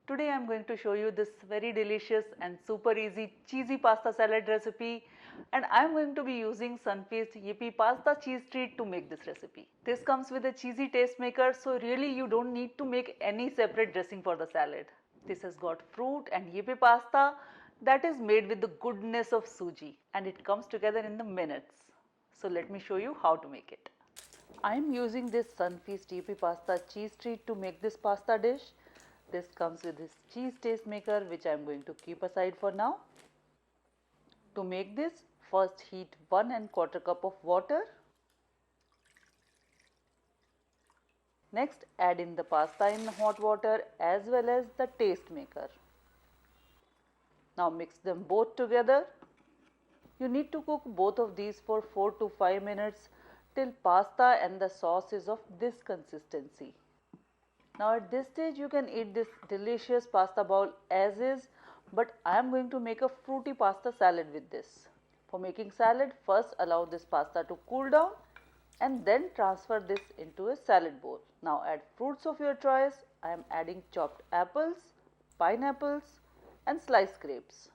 Today I am going to show you this very delicious and super easy cheesy pasta salad recipe, and I am going to be using Sunfeast Yippee pasta cheese treat to make this recipe. This comes with a cheesy taste maker, so really you don't need to make any separate dressing for the salad. This has got fruit and Yippee pasta that is made with the goodness of suji, and it comes together in the minutes. So let me show you how to make it. I am using this Sunfeast Yippee pasta cheese treat to make this pasta dish. This comes with this cheese taste maker, which I am going to keep aside for now. To make this, first heat 1 1/4 cup of water. Next, add in the pasta in hot water as well as the taste maker. Now mix them both together. You need to cook both of these for 4 to 5 minutes till pasta and the sauce is of this consistency. Now at this stage you can eat this delicious pasta bowl as is, but I am going to make a fruity pasta salad with this. For making salad, first allow this pasta to cool down and then transfer this into a salad bowl. Now add fruits of your choice. I am adding chopped apples, pineapples and sliced grapes.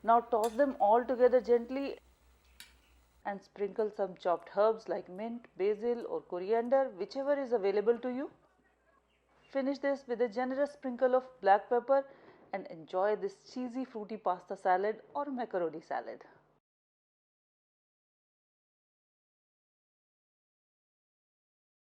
Now toss them all together gently and sprinkle some chopped herbs like mint, basil or coriander, whichever is available to you. Finish this with a generous sprinkle of black pepper and enjoy this cheesy fruity pasta salad or macaroni salad.